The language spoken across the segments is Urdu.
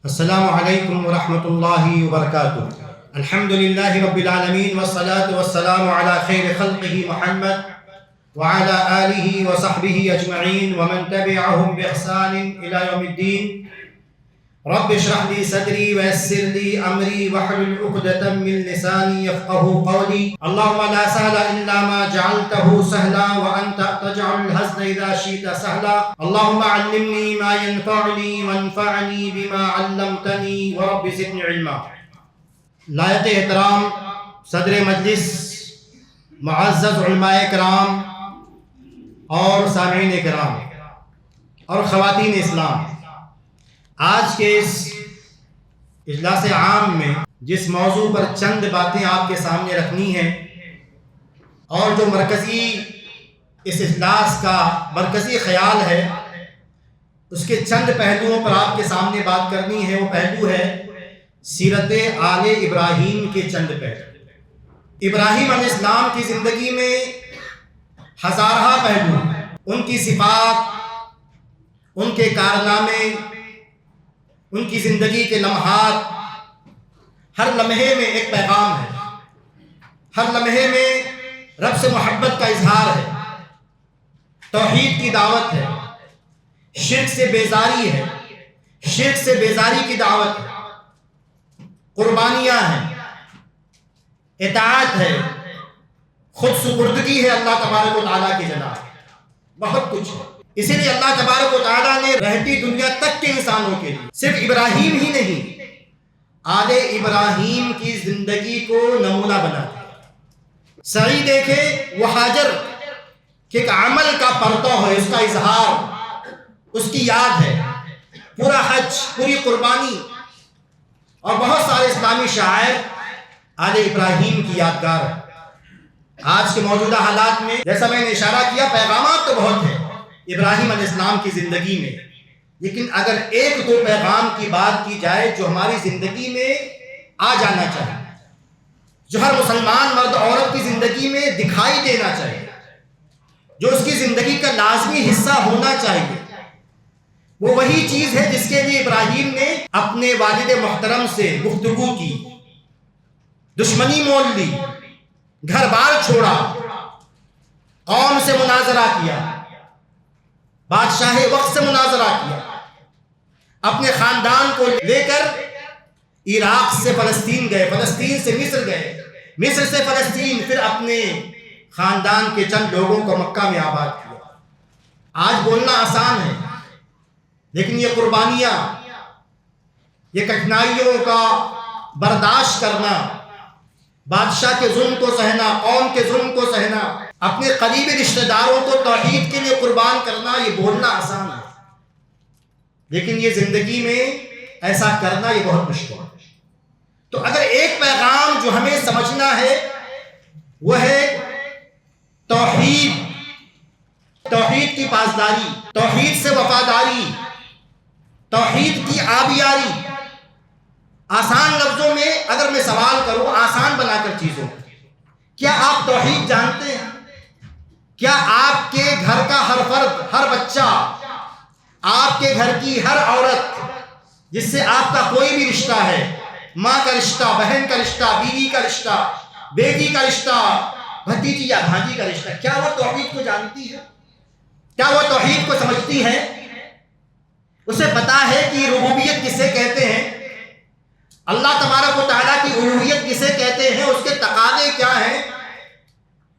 السلام علیکم ورحمۃ اللہ وبرکاتہ۔ الحمد للہ رب العالمین والصلاة والسلام علی خیر خلقہ محمد وعلی آلہ وصحبہ اجمعین ومن تبعہم بإحسان الی یوم الدین۔ رب اشرح لی صدری ویسر لی امری واحلل عقدۃ من لسانی یفقہوا قولی۔ اللہم لا سہل الا ما جعلتہ سہلا وانت تجعل الحزن اذا شئت سہلا۔ اللہم علمنی ما ینفعنی وانفعنی بما علمتنی ورب زدنی علما۔ لائق احترام صدر مجلس، معزز علماء کرام اور سامعین کرام اور خواتین اسلام، آج کے اس اجلاس عام میں جس موضوع پر چند باتیں آپ کے سامنے رکھنی ہیں اور جو مرکزی اس اجلاس کا مرکزی خیال ہے، اس کے چند پہلوؤں پر آپ کے سامنے بات کرنی ہے۔ وہ پہلو ہے سیرت آل ابراہیم کے چند پہلو۔ ابراہیم علیہ السلام کی زندگی میں ہزارہ پہلو، ان کی صفات، ان کے کارنامے، ان کی زندگی کے لمحات، ہر لمحے میں ایک پیغام ہے، ہر لمحے میں رب سے محبت کا اظہار ہے، توحید کی دعوت ہے، شرک سے بیزاری ہے، شرک سے بیزاری کی دعوت ہے، قربانیاں ہیں، اطاعت ہے، خود سپردگی ہے اللہ تبارک و تعالیٰ کی جناب، بہت کچھ ہے۔ اسی لیے اللہ تبارک و تعالیٰ نے رہتی دنیا تک کے انسانوں کے لیے صرف ابراہیم ہی نہیں، آل ابراہیم کی زندگی کو نمونہ بنا دیا۔ سعی دیکھے وہ ہاجر کہ ایک عمل کا پرتو ہے، اس کا اظہار، اس کی یاد ہے، پورا حج، پوری قربانی اور بہت سارے اسلامی شعائر آل ابراہیم کی یادگار ہے۔ آج کے موجودہ حالات میں جیسا میں نے اشارہ کیا، پیغامات تو بہت ہیں ابراہیم علیہ السلام کی زندگی میں، لیکن اگر ایک دو پیغام کی بات کی جائے جو ہماری زندگی میں آ جانا چاہیے، جو ہر مسلمان مرد عورت کی زندگی میں دکھائی دینا چاہیے، جو اس کی زندگی کا لازمی حصہ ہونا چاہیے، وہ وہی چیز ہے جس کے لیے ابراہیم نے اپنے والد محترم سے گفتگو کی، دشمنی مول لی، گھر بار چھوڑا، قوم سے مناظرہ کیا، بادشاہ وقت سے مناظرہ کیا، اپنے خاندان کو لے کر عراق سے فلسطین گئے، فلسطین سے مصر گئے، مصر سے فلسطین، پھر اپنے خاندان کے چند لوگوں کو مکہ میں آباد کیا۔ آج بولنا آسان ہے، لیکن یہ قربانیاں، یہ کٹھنائیوں کا برداشت کرنا، بادشاہ کے ظلم کو سہنا، قوم کے ظلم کو سہنا، اپنے قریبی رشتہ داروں کو توحید کے لیے قربان کرنا، یہ بولنا آسان ہے، لیکن یہ زندگی میں ایسا کرنا یہ بہت مشکل ہے۔ تو اگر ایک پیغام جو ہمیں سمجھنا ہے وہ ہے توحید، توحید کی پاسداری، توحید سے وفاداری، توحید کی آبیاری۔ آسان لفظوں میں اگر میں سوال کروں، آسان بنا کر چیزوں، کیا آپ توحید جانتے ہیں؟ کیا آپ کے گھر کا ہر فرد، ہر بچہ، آپ کے گھر کی ہر عورت جس سے آپ کا کوئی بھی رشتہ ہے، ماں کا رشتہ، بہن کا رشتہ، بیوی کا رشتہ، بیٹی کا رشتہ، بھتیجی یا بھانجی کا رشتہ، کیا وہ توحید کو جانتی ہے؟ کیا وہ توحید کو سمجھتی ہے؟ اسے پتا ہے کہ ربوبیت کسے کہتے ہیں، اللہ تبارک و تعالیٰ کی الوہیت کسے کہتے ہیں، اس کے تقاضے کیا ہیں؟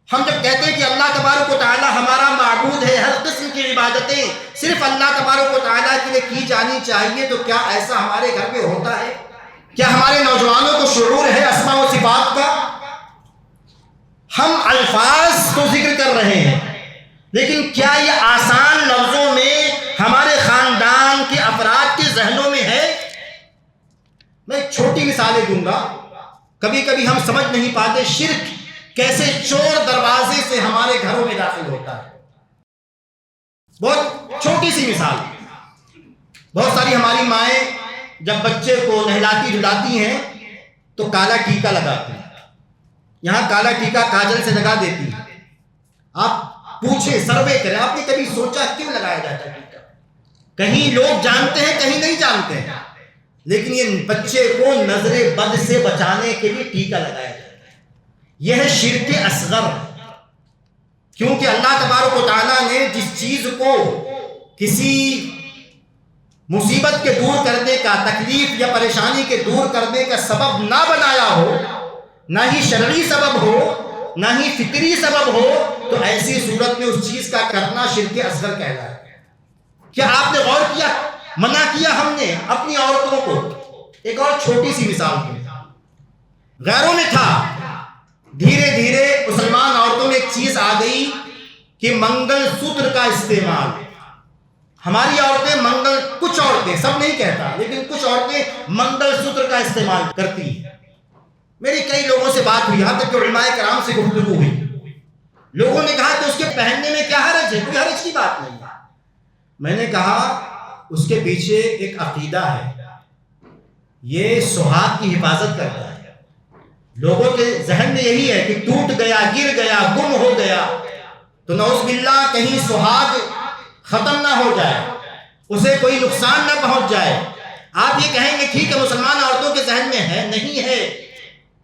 ہم جب کہتے ہیں کہ اللہ تبارک و تعالیٰ ہمارا معبود ہے، ہر قسم کی عبادتیں صرف اللہ تبارک و تعالیٰ کے لیے کی جانی چاہیے، تو کیا ایسا ہمارے گھر میں ہوتا ہے؟ کیا ہمارے نوجوانوں کو شعور ہے اسماء و صفات کا؟ ہم الفاظ تو ذکر کر رہے ہیں، لیکن کیا یہ آسان لفظوں میں ہمارے خاندان کے افراد کے ذہنوں میں ہے؟ میں ایک چھوٹی مثالیں دوں گا، کبھی کبھی ہم سمجھ نہیں پاتے شرک کیسے چور دروازے سے ہمارے گھروں میں داخل ہوتا ہے۔ بہت چھوٹی سی مثال، بہت ساری ہماری مائیں جب بچے کو نہلاتی دھلاتی ہیں تو کالا ٹیکا لگاتی ہیں، یہاں کالا ٹیکا کاجل سے لگا دیتی ہیں۔ آپ پوچھیں، سروے کریں، آپ نے کبھی سوچا کیوں لگایا جاتا ہے ٹیکا؟ کہیں لوگ جانتے ہیں، کہیں نہیں جانتے ہیں۔ لیکن یہ بچے کو نظر بد سے بچانے کے لیے ٹیکا لگایا جاتا ہے. یہ ہے شرک اصغر. کیونکہ اللہ تبارک و تعالیٰ نے جس چیز کو کسی مصیبت کے دور کرنے کا، تکلیف یا پریشانی کے دور کرنے کا سبب نہ بنایا ہو، نہ ہی شرعی سبب ہو نہ ہی فطری سبب ہو، تو ایسی صورت میں اس چیز کا کرنا شرک اصغر کہلاتا ہے. کیا آپ نے غور کیا؟ منع کیا ہم نے اپنی عورتوں کو. ایک اور چھوٹی سی مثال دوں. غیروں میں تھا، دھیرے دھیرے مسلمان عورتوں میں ایک چیز آ گئی کہ منگل سوتر کا استعمال. ہماری عورتیں کچھ عورتیں، سب نہیں کہتا، لیکن کچھ عورتیں منگل سوتر کا استعمال کرتی ہیں. میری کئی لوگوں سے بات ہوئی، یہاں تک کہ علماء کرام سے گفتگو ہوئی. لوگوں نے کہا کہ اس کے پہننے میں کیا حرج ہے؟ کوئی حرج کی بات نہیں ہے. میں نے کہا اس کے پیچھے ایک عقیدہ ہے، یہ سہاگ کی حفاظت کرتا ہے. لوگوں کے ذہن میں یہی ہے کہ ٹوٹ گیا، گر گیا، گم ہو گیا تو نعوذ باللہ کہیں سہاگ ختم نہ ہو جائے، اسے کوئی نقصان نہ پہنچ جائے. آپ یہ کہیں گے ٹھیک ہے مسلمان عورتوں کے ذہن میں ہے، نہیں ہے.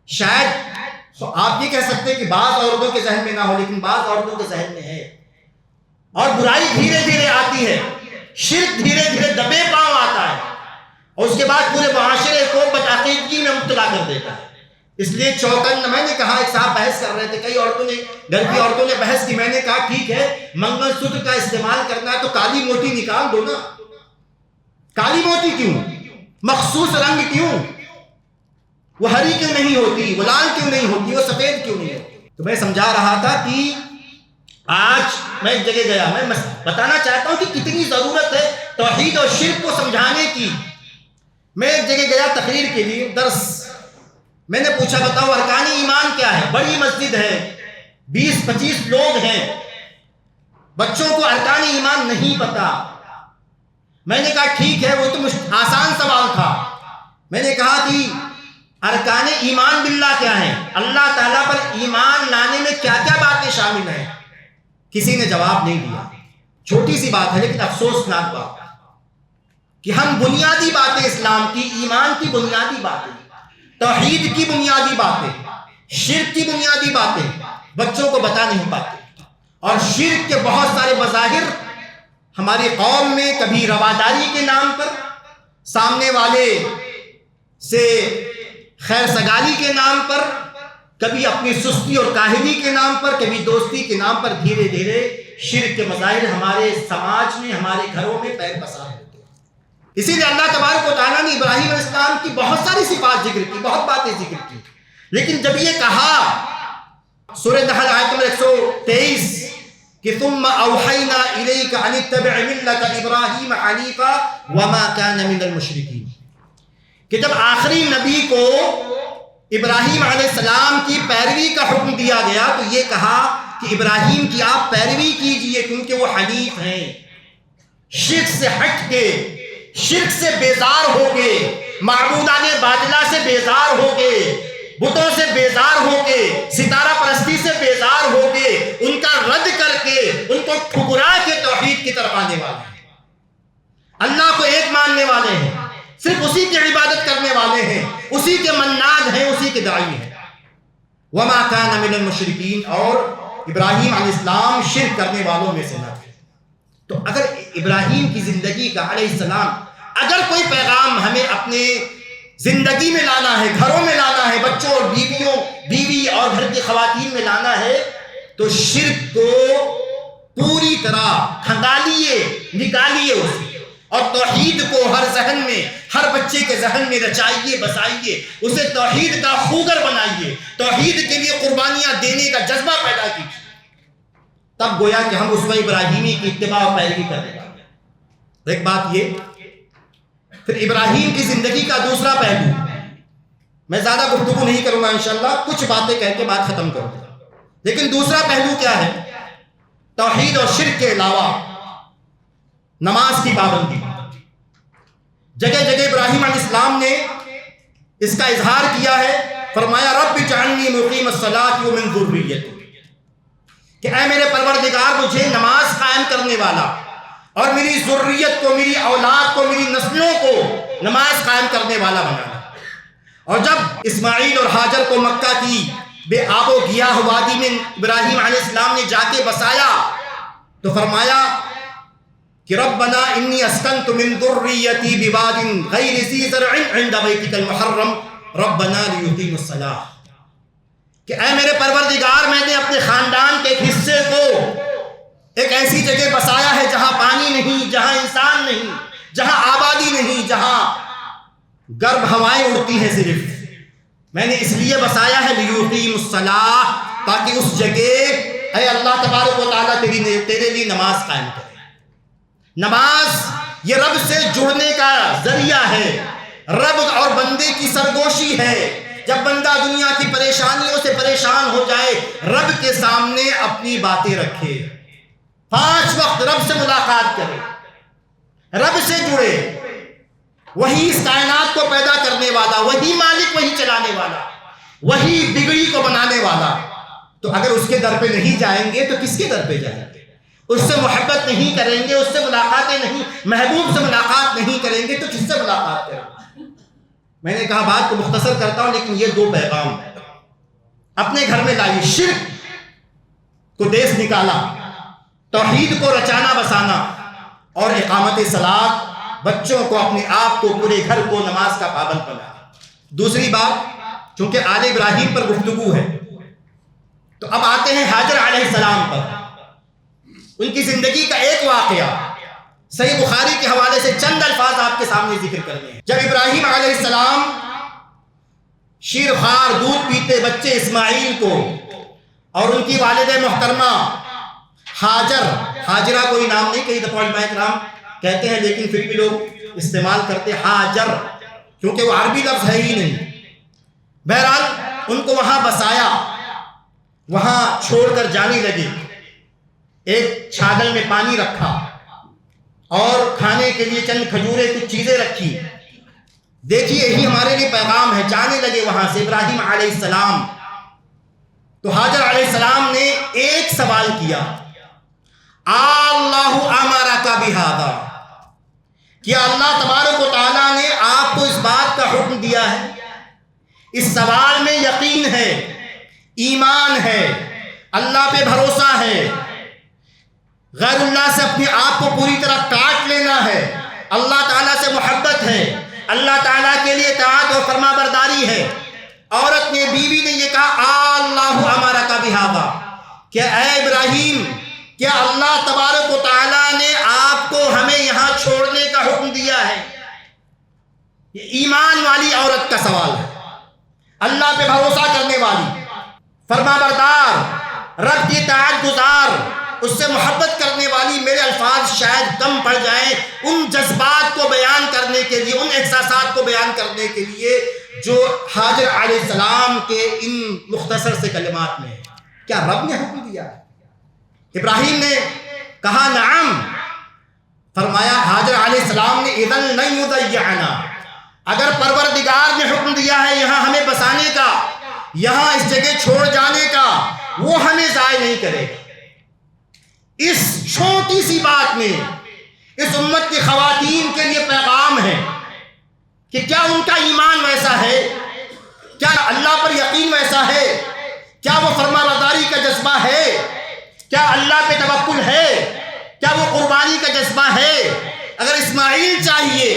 شاید آپ یہ کہہ سکتے کہ بعض عورتوں کے ذہن میں نہ ہو، لیکن بعض عورتوں کے ذہن میں ہے. اور برائی دھیرے دھیرے آتی ہے، شرک دھیرے دھیرے دبے پاؤں آتا ہے، اور اس کے بعد پورے معاشرے کو بدعقیدگی میں مبتلا کر دیتا ہے. اس لیے چوکن میں نے کہا، ایک صاحب بحث کر رہے تھے، کئی عورتوں نے، گھر کی عورتوں نے بحث کی. میں نے کہا ٹھیک ہے منگل سوتر کا استعمال کرنا ہے تو کالی موتی نکال دو نا. کالی موتی کیوں؟ مخصوص رنگ کیوں؟ وہ ہری کیوں نہیں ہوتی؟ وہ لال کیوں نہیں ہوتی؟ وہ سفید کیوں نہیں ہوتی؟ تو میں سمجھا رہا تھا کہ آج میں ایک جگہ گیا، میں بتانا چاہتا ہوں کہ کتنی ضرورت ہے توحید اور شرک کو سمجھانے کی. میں ایک جگہ گیا تقریر کے لیے، درس. میں نے پوچھا بتاؤ ارکان ایمان کیا ہے؟ بڑی مسجد ہے، 20-25 لوگ ہیں، بچوں کو ارکان ایمان نہیں پتا. میں نے کہا ٹھیک ہے، وہ تو آسان سوال تھا. میں نے کہا کہ ارکان ایمان باللہ کیا ہے؟ اللہ تعالیٰ پر ایمان لانے میں کیا کیا باتیں شامل ہیں؟ کسی نے جواب نہیں دیا. چھوٹی سی بات ہے لیکن افسوسناک بات کہ ہم بنیادی باتیں، اسلام کی، ایمان کی بنیادی باتیں، توحید کی بنیادی باتیں، شرک کی بنیادی باتیں بچوں کو بتا نہیں پاتے. اور شرک کے بہت سارے مظاہر ہماری قوم میں، کبھی رواداری کے نام پر، سامنے والے سے خیر سگالی کے نام پر، کبھی اپنی سستی اور کاہلی کے نام پر، کبھی دوستی کے نام پر، دھیرے دھیرے شرک کے مظاہر ہمارے سماج میں، ہمارے گھروں میں پیر پسار ہوتے ہیں. اسی لیے اللہ تبارک و تعالیٰ نے ابراہیم علیہ السلام کی بہت ساری صفات ذکر کی، بہت باتیں ذکر کی. لیکن جب یہ کہا سورہ نحل آیت نمبر 123 کہ ثم اوحینا الیک ان اتبع ملت ابراہیم حنیفا وما کان من المشرکین، کہ جب آخری نبی کو ابراہیم علیہ السلام کی پیروی کا حکم دیا گیا تو یہ کہا کہ ابراہیم کی آپ پیروی کیجئے کیونکہ وہ حنیف ہیں، شرک سے ہٹ کے، شرک سے بیزار ہو کے، معبودان باطلہ سے بیزار ہو کے، بتوں سے بیزار ہو کے، ستارہ پرستی سے بیزار ہو کے، ان کا رد کر کے، ان کو ٹھکرا کے توحید کی طرف آنے والے ہیں، اللہ کو ایک ماننے والے ہیں، صرف اسی کی عبادت کرنے والے ہیں، اسی کے مناد ہیں، اسی کے داعی ہیں. وما کان من المشرکین، اور ابراہیم علیہ السلام شرک کرنے والوں میں سے نہ تھے. تو اگر ابراہیم کی زندگی کا علیہ السلام اگر کوئی پیغام ہمیں اپنے زندگی میں لانا ہے، گھروں میں لانا ہے، بچوں اور بیوی اور گھر کی خواتین میں لانا ہے، تو شرک کو پوری طرح کھنگالیے، نکالیے اسے، اور توحید کو ہر ذہن میں، ہر بچے کے ذہن میں رچائیے، بسائیے، اسے توحید کا خوگر بنائیے، توحید کے لیے قربانیاں دینے کا جذبہ پیدا کیجیے. تب گویا کہ ہم اسوہ ابراہیمی کی اتباع و پیروی کریں گے. ایک بات یہ. پھر ابراہیم کی زندگی کا دوسرا پہلو، میں زیادہ گفتگو نہیں کروں گا انشاءاللہ، کچھ باتیں کہہ کے بات ختم کروں گا. لیکن دوسرا پہلو کیا ہے؟ توحید اور شرک کے علاوہ نماز کی پابندی. جگہ جگہ ابراہیم علیہ السلام نے اس کا اظہار کیا ہے. فرمایا رب اجعلنی مقیم الصلاۃ ومن ذریتی، کہ اے میرے پروردگار مجھے نماز قائم کرنے والا اور میری ذریت کو، میری اولاد کو، میری نسلوں کو نماز قائم کرنے والا بنانا۔ اور جب اسماعیل اور ہاجر کو مکہ کی بے آب و گیاہ وادی میں ابراہیم علیہ السلام نے جا کے بسایا تو فرمایا کہ ربنا انی اسکنت من ذریتی بواد غیر ذی زرع عند بیتک المحرم ربنا لیقیموا الصلاۃ، کہ اے میرے پروردگار، میں نے اپنے خاندان کے ایک حصے کو ایک ایسی جگہ بسایا ہے جہاں پانی نہیں، جہاں انسان نہیں، جہاں آبادی نہیں، جہاں گرم ہوائیں اڑتی ہیں صرف، میں نے اس لیے بسایا ہے لیقیموا الصلاۃ، تاکہ اس جگہ اے اللہ تبارک و تعالیٰ تیرے لیے نماز قائم کرے۔ نماز یہ رب سے جڑنے کا ذریعہ ہے، رب اور بندے کی سرگوشی ہے۔ جب بندہ دنیا کی پریشانیوں سے پریشان ہو جائے، رب کے سامنے اپنی باتیں رکھے، 5 وقت رب سے ملاقات کرے، رب سے جڑے۔ وہی اس کائنات کو پیدا کرنے والا، وہی مالک، وہی چلانے والا، وہی بگڑی کو بنانے والا۔ تو اگر اس کے در پہ نہیں جائیں گے تو کس کے در پہ جائیں گے؟ اس سے محبت نہیں کریں گے، اس سے ملاقاتیں نہیں، محبوب سے ملاقات نہیں کریں گے تو کس سے ملاقات کریں گے؟ میں نے کہا بات کو مختصر کرتا ہوں، لیکن یہ 2 پیغام اپنے گھر میں لائیے۔ شرک کو دیس نکالا، توحید کو رچانا بسانا، اور اقامت صلاۃ، بچوں کو، اپنے آپ کو، پورے گھر کو نماز کا پابند بنانا۔ دوسری بات، چونکہ آل ابراہیم پر گفتگو ہے تو اب آتے ہیں ہاجر علیہ السلام پر۔ ان کی زندگی کا ایک واقعہ صحیح بخاری کے حوالے سے چند الفاظ آپ کے سامنے ذکر کرنے ہیں۔ جب ابراہیم علیہ السلام شیر خوار دودھ پیتے بچے اسماعیل کو اور ان کی والدہ محترمہ ہاجرہ کوئی نام نہیں، کئی دفعہ علماء کرام کہتے ہیں لیکن پھر بھی لوگ استعمال کرتے ہاجر کیونکہ وہ عربی لفظ ہے ہی نہیں۔ بہرحال ان کو وہاں بسایا، وہاں چھوڑ کر جانے لگے۔ ایک چھاگل میں پانی رکھا اور کھانے کے لیے چند کھجوریں، کچھ چیزیں رکھی۔ دیکھیے یہی ہمارے لیے پیغام ہے۔ جانے لگے وہاں سے ابراہیم علیہ السلام، تو ہاجر علیہ السلام نے ایک سوال کیا، اللہ امرک بہذا، کیا اللہ تبارک و تعالیٰ نے آپ کو اس بات کا حکم دیا ہے؟ اس سوال میں یقین ہے، ایمان ہے، اللہ پہ بھروسہ ہے، غیر اللہ سے اپنے آپ کو پوری طرح کاٹ لینا ہے، اللہ تعالیٰ سے محبت ہے، اللہ تعالیٰ کے لیے اطاعت اور فرما برداری ہے۔ عورت نے، بیوی نے یہ کہا اللہ امرک بہذا، کہ اے ابراہیم، کیا اللہ تبارک و تعالیٰ نے آپ کو ہمیں یہاں چھوڑنے کا حکم دیا ہے؟ یہ ایمان والی عورت کا سوال ہے، اللہ پہ بھروسہ کرنے والی، فرما بردار، رب کی اطاعت گزار، اس سے محبت کرنے والی۔ میرے الفاظ شاید کم پڑ جائیں ان جذبات کو بیان کرنے کے لیے، ان احساسات کو بیان کرنے کے لیے جو ہاجر علیہ السلام کے ان مختصر سے کلمات میں ہے۔ کیا رب نے حکم دیا ہے؟ ابراہیم نے کہا نعم، فرمایا ہاجر علیہ السلام نے اذن لن یضیعنا، اگر پروردگار نے حکم دیا ہے یہاں ہمیں بسانے کا، یہاں اس جگہ چھوڑ جانے کا، وہ ہمیں ضائع نہیں کرے گا۔ اس چھوٹی سی بات میں اس امت کی خواتین کے لیے پیغام ہے کہ کیا ان کا ایمان ویسا ہے؟ کیا اللہ پر یقین ویسا ہے؟ کیا وہ فرما برداری کا جذبہ ہے؟ کیا اللہ پہ توکل ہے؟ کیا وہ قربانی کا جذبہ ہے؟ اگر اسماعیل چاہیے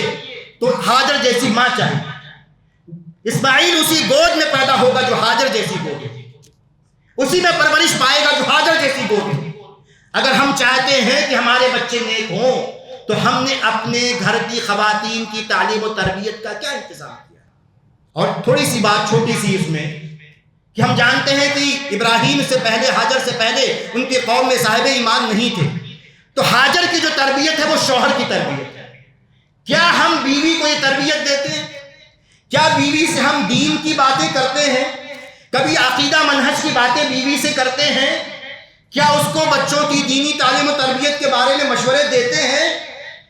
تو ہاجر جیسی ماں چاہیے۔ اسماعیل اسی گود میں پیدا ہوگا جو ہاجر جیسی گود ہے، اسی میں پرورش پائے گا جو ہاجر جیسی گود ہے۔ اگر ہم چاہتے ہیں کہ ہمارے بچے نیک ہوں تو ہم نے اپنے گھر کی خواتین کی تعلیم و تربیت کا کیا انتظام کیا؟ اور تھوڑی سی بات چھوٹی سی اس میں کہ ہم جانتے ہیں کہ ابراہیم سے پہلے، ہاجر سے پہلے ان کی قوم میں صاحب ایمان نہیں تھے، تو ہاجر کی جو تربیت ہے وہ شوہر کی تربیت ہے۔ کیا ہم بیوی کو یہ تربیت دیتے ہیں؟ کیا بیوی سے ہم دین کی باتیں کرتے ہیں؟ کبھی عقیدہ منہج کی باتیں بیوی سے کرتے ہیں؟ کیا اس کو بچوں کی دینی تعلیم و تربیت کے بارے میں مشورے دیتے ہیں؟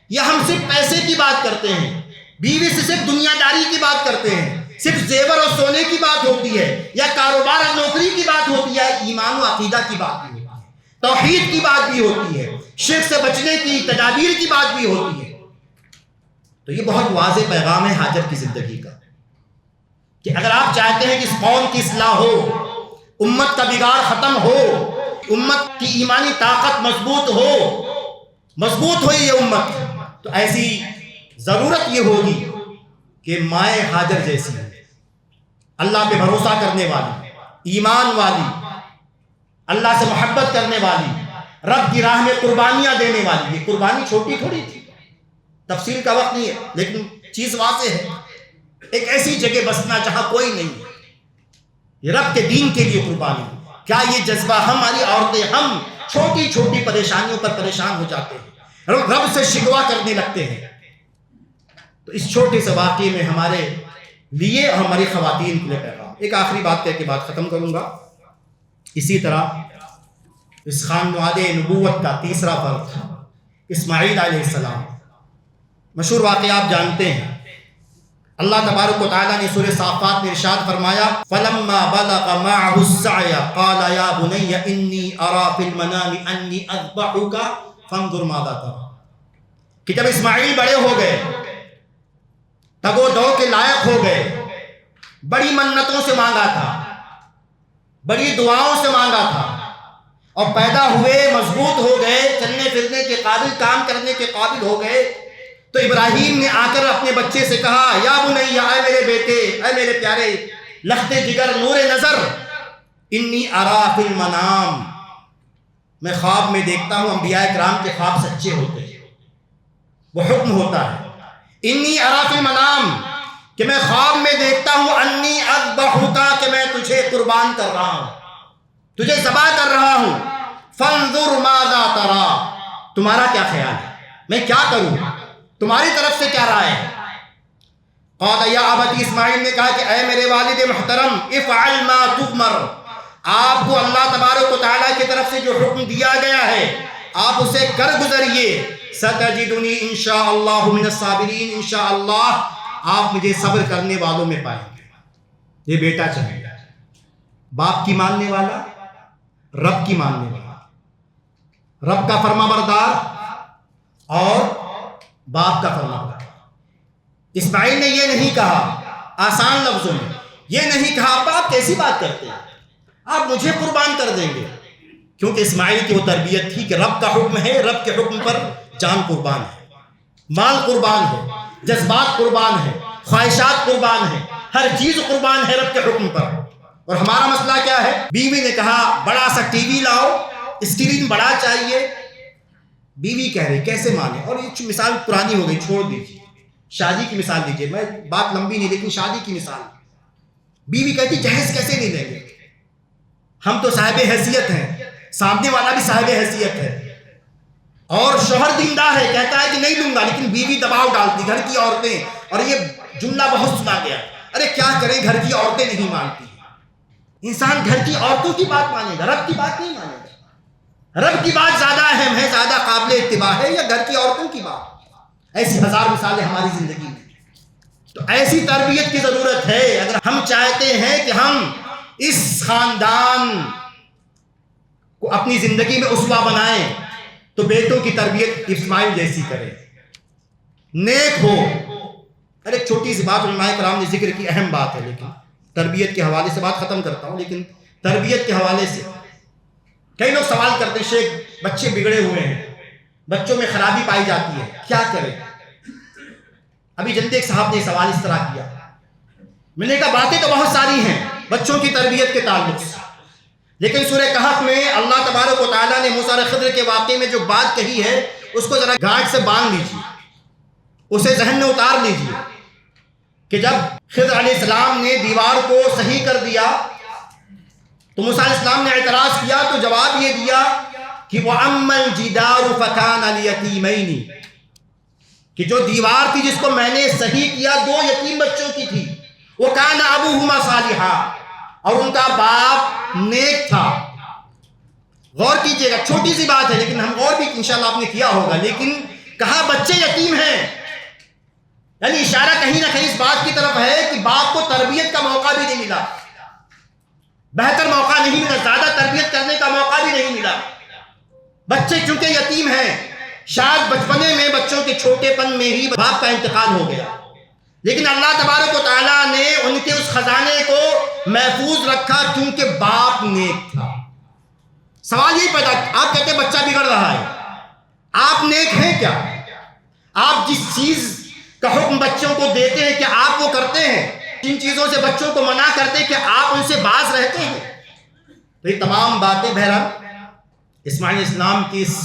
یا ہم صرف پیسے کی بات کرتے ہیں، بیوی سے صرف دنیا داری کی بات کرتے ہیں، صرف زیور اور سونے کی بات ہوتی ہے، یا کاروبار اور نوکری کی بات ہوتی ہے؟ ایمان و عقیدہ کی بات بھی ہوتی ہے، توحید کی بات بھی ہوتی ہے، شرک سے بچنے کی تدابیر کی بات بھی ہوتی ہے۔ تو یہ بہت واضح پیغام ہے حاجر کی زندگی کا کہ اگر آپ چاہتے ہیں کہ اس قوم کی اصلاح ہو، امت کا بگاڑ ختم ہو، امت کی ایمانی طاقت مضبوط ہو یہ امت، تو ایسی ضرورت یہ ہوگی کہ مائیں حاجر جیسی اللہ پہ بھروسہ کرنے والی، ایمان والی، اللہ سے محبت کرنے والی، رب کی راہ میں قربانیاں دینے والی۔ یہ قربانی چھوٹی تھوڑی تھی، تفصیل کا وقت نہیں ہے، لیکن چیز واضح ہے۔ ایک ایسی جگہ بسنا جہاں کوئی نہیں ہے، یہ رب کے دین کے لیے قربانی۔ کیا یہ جذبہ ہماری عورتیں، ہم چھوٹی چھوٹی پریشانیوں پر پریشان ہو جاتے ہیں، رب سے شکوہ کرنے لگتے ہیں، تو اس چھوٹے سے واقعے میں ہمارے لیے اور ہماری خواتین کے لیے پیغام۔ ایک آخری بات کہہ کے بات ختم کروں گا۔ اسی طرح اس خاندان نبوت کا تیسرا فرد اسماعیل علیہ السلام، مشہور واقعہ آپ جانتے ہیں۔ اللہ تبارک و تعالیٰ نے سورہ صافات میں ارشاد فرمایا فَلَمَّا بَلَغَ مَعَهُ السَّعْيَ قَالَ يَا بُنَيَّ إِنِّي أَرَى فِي الْمَنَامِ أَنِّي أَذْبَحُكَ فَانظُرْ مَاذَا تَرَىٰ، کہ جب اسماعیل بڑے ہو گئے، تگ و دو کے لائق ہو گئے، بڑی منتوں سے مانگا تھا، بڑی دعاؤں سے مانگا تھا، اور پیدا ہوئے، مضبوط ہو گئے، چلنے پھرنے کے قابل، کام کرنے کے قابل ہو گئے، تو ابراہیم نے آ کر اپنے بچے سے کہا یا بنیا، اے میرے بیٹے، اے میرے پیارے لختے جگر، نور نظر، انی ارا فی المنام، میں خواب میں دیکھتا ہوں۔ انبیاء کرام کے خواب سچے ہوتے ہیں، وہ حکم ہوتا ہے، انی ارا فی المنام، کہ میں خواب میں دیکھتا ہوں، انی اذبحک، کہ میں تجھے قربان کر رہا ہوں، تجھے ذبح کر رہا ہوں، فانظر ماذا تری، تمہارا کیا خیال ہے، میں کیا کروں، تمہاری طرف سے کیا رائے ہے؟ قال یا ابتی، اسماعیل نے کہا کہ اے میرے والد محترم، افعل ما تؤمر، آپ کو اللہ تبارک و تعالیٰ کی طرف سے جو حکم دیا گیا ہے آپ اسے کر گزریے، ستجدنی انشاءاللہ من الصابرین، انشاءاللہ آپ مجھے صبر کرنے والوں میں پائیں گے۔ یہ بیٹا چاہیے، باپ کی ماننے والا، رب کی ماننے والا، رب کا فرما بردار اور باپ کا فرما بردار۔ اسماعیل نے یہ نہیں کہا آسان لفظوں میں، یہ نہیں کہا ابا آپ کیسی بات کرتے ہیں، آپ مجھے قربان کر دیں گے، کیونکہ اسماعیل کی وہ تربیت تھی کہ رب کا حکم ہے، رب کے حکم پر جان قربان ہے، مال قربان ہے، جذبات قربان ہے، خواہشات قربان ہے، ہر چیز قربان ہے رب کے حکم پر۔ اور ہمارا مسئلہ کیا ہے؟ بیوی نے کہا بڑا سا ٹی وی لاؤ، اسکرین بڑا چاہیے، بیوی کہہ رہی کیسے مانے؟ اور یہ مثال پرانی ہو گئی، چھوڑ دیجیے، شادی کی مثال دیجیے، میں بات لمبی نہیں لیکن شادی کی مثال۔ بیوی کہتی جہیز کیسے نہیں لیں گے، ہم تو صاحب حیثیت ہیں، سامنے والا بھی صاحب حیثیت ہے، اور شوہر دیندار ہے، کہتا ہے کہ نہیں لوں گا، لیکن بیوی دباؤ ڈالتی، گھر کی عورتیں، اور یہ جملہ بہت سنا گیا، ارے کیا کریں گھر کی عورتیں نہیں مانتی۔ انسان گھر کی عورتوں کی بات مانے گا، رب کی بات نہیں مانے گا، رب کی بات زیادہ اہم ہے، زیادہ قابل اتباع ہے، یا گھر کی عورتوں کی بات؟ ایسی ہزار مثالیں ہماری زندگی میں۔ تو ایسی تربیت کی ضرورت ہے اگر ہم چاہتے ہیں کہ ہم اس خاندان کو اپنی زندگی میں اسوہ بنائیں، تو بیٹوں کی تربیت اسماعیل جیسی کریں، نیک ہو۔ ارے چھوٹی سی بات علماء کرام نے ذکر کی، اہم بات ہے، لیکن تربیت کے حوالے سے بات ختم کرتا ہوں، لیکن تربیت کے حوالے سے کئی لوگ سوال کرتے ہیں شیخ بچے بگڑے ہوئے ہیں، بچوں میں خرابی پائی جاتی ہے، کیا کریں؟ ابھی جلدی ایک صاحب نے سوال اس طرح کیا، میں نے کہا باتیں تو بہت ساری ہیں بچوں کی تربیت کے تعلق سے، لیکن سورہ کہف میں اللہ تبارک و تعالیٰ نے موسیٰ اور خضر کے واقعے میں جو بات کہی ہے اس کو ذرا گانٹھ سے باندھ لیجیے، اسے ذہن میں اتار لیجیے کہ جب خضر علیہ السلام نے دیوار کو صحیح کر دیا تو موسیٰ علیہ السلام نے اعتراض کیا، تو جواب یہ دیا کہ وَأَمَّا الْجِدَارُ فَكَانَ لِيَتِيمَيْنِ، کہ جو دیوار تھی جس کو میں نے صحیح کیا 2 یتیم بچوں کی تھی، وَكَانَ أَبُوهُمَا صَالِحًا، اور ان کا باپ نیک تھا۔ غور کیجئے گا، چھوٹی سی بات ہے لیکن ہم غور بھی انشاءاللہ آپ نے کیا ہوگا، لیکن کہا بچے یتیم ہیں، یعنی اشارہ کہیں نہ کہیں اس بات کی طرف ہے کہ باپ کو تربیت کا موقع بھی نہیں ملا، بہتر موقع نہیں ملا، زیادہ تربیت کرنے کا موقع بھی نہیں ملا۔ بچے چونکہ یتیم ہیں، شاید بچپنے میں بچوں کے چھوٹے پن میں ہی باپ کا انتقال ہو گیا، لیکن اللہ تبارک و تعالیٰ نے ان کے اس خزانے کو محفوظ رکھا کیونکہ باپ نیک تھا۔ سوال یہی پیدا، آپ کہتے ہیں بچہ بگڑ رہا ہے، آپ نیک ہیں کیا؟ آپ جس چیز کا حکم بچوں کو دیتے ہیں کیا آپ وہ کرتے ہیں؟ جن چیزوں سے بچوں کو منع کرتے ہیں کیا آپ ان سے باز رہتے ہیں؟ تو یہ تمام باتیں بہرحال اسماعیل علیہ السلام کی اس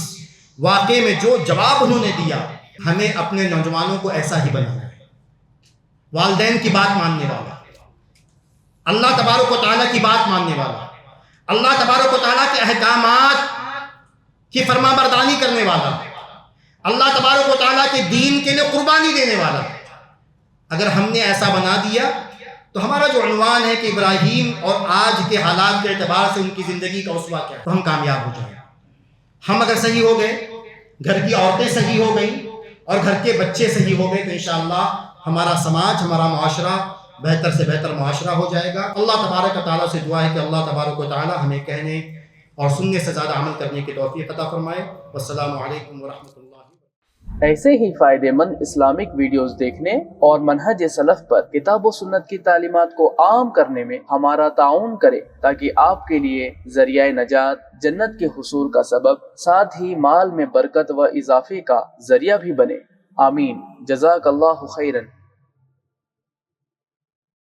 واقعے میں جو جواب انہوں نے دیا، ہمیں اپنے نوجوانوں کو ایسا ہی بنانا ہے، والدین کی بات ماننے والا، اللہ تبارک و تعالیٰ کی بات ماننے والا، اللہ تبارک و تعالیٰ کے احکامات کی فرما برداری کرنے والا، اللہ تبارک و تعالیٰ کے دین کے لیے قربانی دینے والا۔ اگر ہم نے ایسا بنا دیا تو ہمارا جو عنوان ہے کہ ابراہیم اور آج کے حالات کے اعتبار سے ان کی زندگی کا اسوہ کیا ہے، تو ہم کامیاب ہو جائیں۔ ہم اگر صحیح ہو گئے، گھر کی عورتیں صحیح ہو گئیں اور گھر کے بچے صحیح ہو گئے، تو انشاءاللہ ہمارا سماج، ہمارا معاشرہ بہتر سے بہتر معاشرہ ہو جائے گا۔ اللہ تبارک و تعالیٰ سے دعا ہے کہ اللہ تبارک و تعالیٰ ہمیں کہنے اور سننے سے زیادہ عمل کرنے کی توفیق عطا فرمائے۔ والسلام علیکم ورحمۃ اللہ۔ ایسے ہی فائدہ مند اسلامک ویڈیوز دیکھنے اور منہج سلف پر کتاب و سنت کی تعلیمات کو عام کرنے میں ہمارا تعاون کریں، تاکہ آپ کے لیے ذریعہ نجات، جنت کے حصول کا سبب، ساتھ ہی مال میں برکت و اضافے کا ذریعہ بھی بنے۔ آمین۔ جزاک اللہ خیرن۔